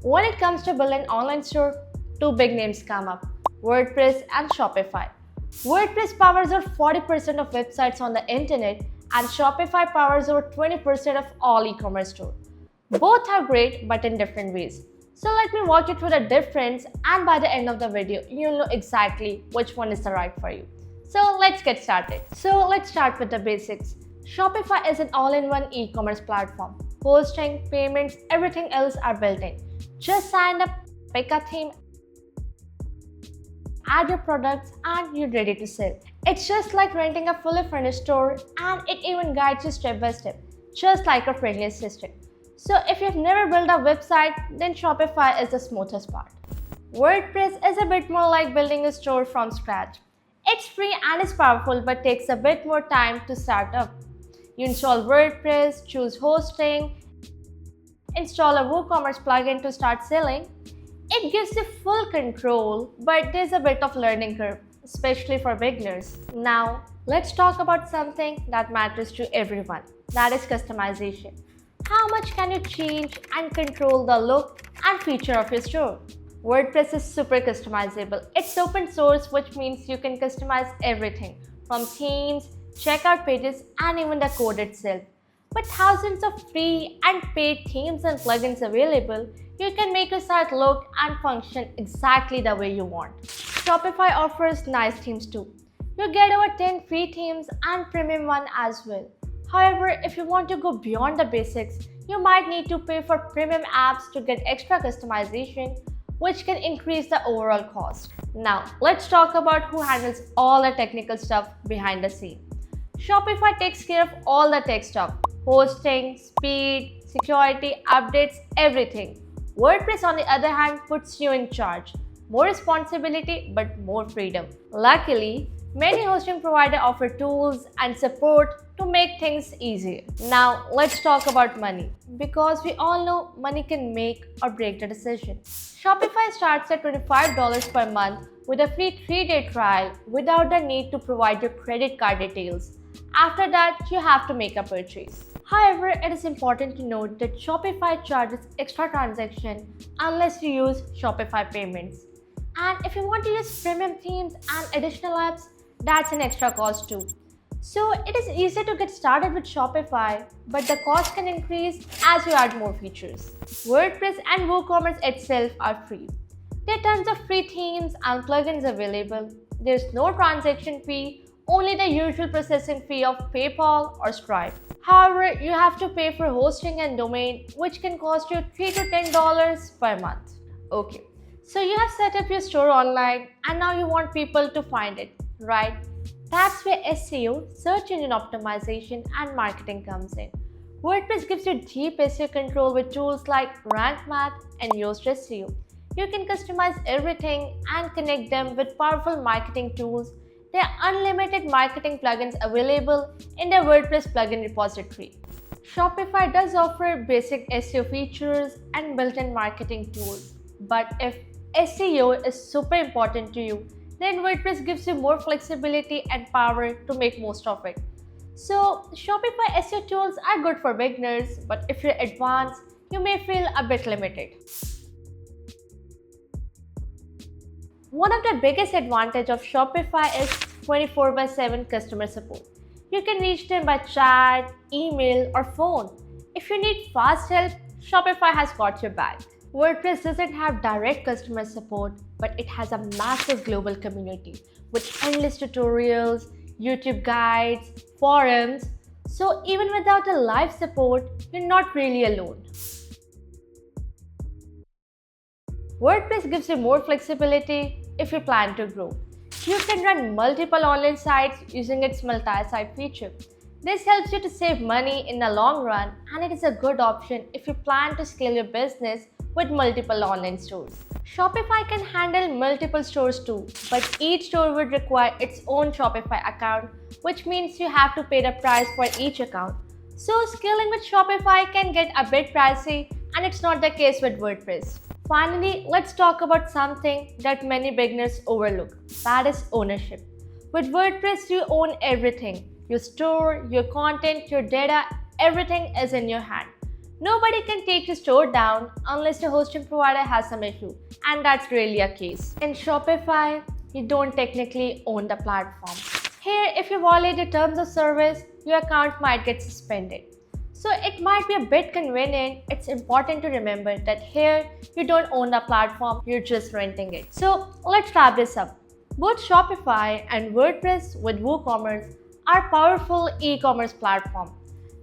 When it comes to building an online store, two big names come up: WordPress and Shopify. WordPress powers over 40% of websites on the internet, and Shopify powers over 20% of all e-commerce stores. Both are great, but in different ways. So let me walk you through the difference, and by the end of the video, you'll know exactly which one is the right for you. So let's get started. So let's start with the basics. Shopify is an all-in-one e-commerce platform. Hosting, payments, everything else are built in. Just sign up, pick a theme, add your products, and you're ready to sell. It's just like renting a fully furnished store, and it even guides you step by step, just like a friendly assistant. So if you've never built a website, then Shopify is the smoothest part. WordPress is a bit more like building a store from scratch. It's free and is powerful, but takes a bit more time to start up. You install WordPress, choose hosting, install a WooCommerce plugin to start selling. It gives you full control, but there's a bit of learning curve, especially for beginners. Now, let's talk about something that matters to everyone, that is customization. How much can you change and control the look and feature of your store? WordPress is super customizable. It's open source, which means you can customize everything from themes, checkout pages, and even the code itself. With thousands of free and paid themes and plugins available, you can make your site look and function exactly the way you want. Shopify offers nice themes too. You get over 10 free themes and premium one as well. However, if you want to go beyond the basics, you might need to pay for premium apps to get extra customization, which can increase the overall cost. Now, let's talk about who handles all the technical stuff behind the scene. Shopify takes care of all the tech stuff: hosting, speed, security, updates, everything. WordPress, on the other hand, puts you in charge. More responsibility, but more freedom. Luckily, many hosting providers offer tools and support to make things easier. Now, let's talk about money, because we all know money can make or break the decision. Shopify starts at $25 per month with a free 3-day trial without the need to provide your credit card details. After that, you have to make a purchase. However, it is important to note that Shopify charges extra transaction unless you use Shopify payments. And if you want to use premium themes and additional apps, that's an extra cost too. So it is easy to get started with Shopify, but the cost can increase as you add more features. WordPress and WooCommerce itself are free. There are tons of free themes and plugins available. There's no transaction fee, only the usual processing fee of PayPal or Stripe. However, you have to pay for hosting and domain, which can cost you $3 to $10 per month. Okay, so you have set up your store online and now you want people to find it, right? That's where SEO, search engine optimization, and marketing comes in. WordPress gives you deep SEO control with tools like Rank Math and Yoast SEO. You can customize everything and connect them with powerful marketing tools. There are unlimited marketing plugins available in the WordPress plugin repository. Shopify does offer basic SEO features and built-in marketing tools. But if SEO is super important to you, then WordPress gives you more flexibility and power to make most of it. So Shopify SEO tools are good for beginners, but if you're advanced, you may feel a bit limited. One of the biggest advantages of Shopify is 24/7 customer support. You can reach them by chat, email, or phone. If you need fast help, Shopify has got your back. WordPress doesn't have direct customer support, but it has a massive global community with endless tutorials, YouTube guides, forums. So even without a live support, you're not really alone. WordPress gives you more flexibility if you plan to grow. You can run multiple online sites using its multi-site feature. This helps you to save money in the long run, and it is a good option if you plan to scale your business with multiple online stores. Shopify can handle multiple stores too, but each store would require its own Shopify account, which means you have to pay the price for each account. So scaling with Shopify can get a bit pricey, and it's not the case with WordPress. Finally, let's talk about something that many beginners overlook, that is ownership. With WordPress, you own everything. Your store, your content, your data, everything is in your hand. Nobody can take your store down unless the hosting provider has some issue, and that's really a case. In Shopify, you don't technically own the platform. Here, if you violate the terms of service, your account might get suspended. So it might be a bit convenient. It's important to remember that here you don't own the platform, you're just renting it. So let's wrap this up. Both Shopify and WordPress with WooCommerce are powerful e-commerce platforms.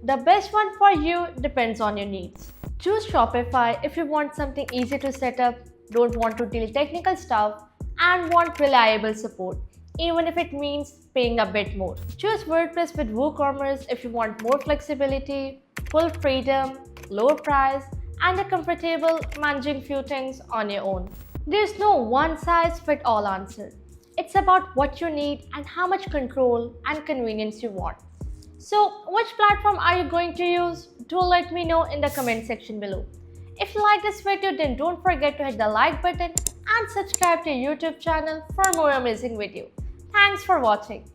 The best one for you depends on your needs. Choose Shopify if you want something easy to set up, don't want to deal technical stuff, and want reliable support, even if it means paying a bit more. Choose WordPress with WooCommerce if you want more flexibility, full freedom, lower price, and a comfortable managing few things on your own. There's no one size fit all answer. It's about what you need and how much control and convenience you want. So, which platform are you going to use? Do let me know in the comment section below. If you like this video, then don't forget to hit the like button and subscribe to our YouTube channel for more amazing videos. Thanks for watching.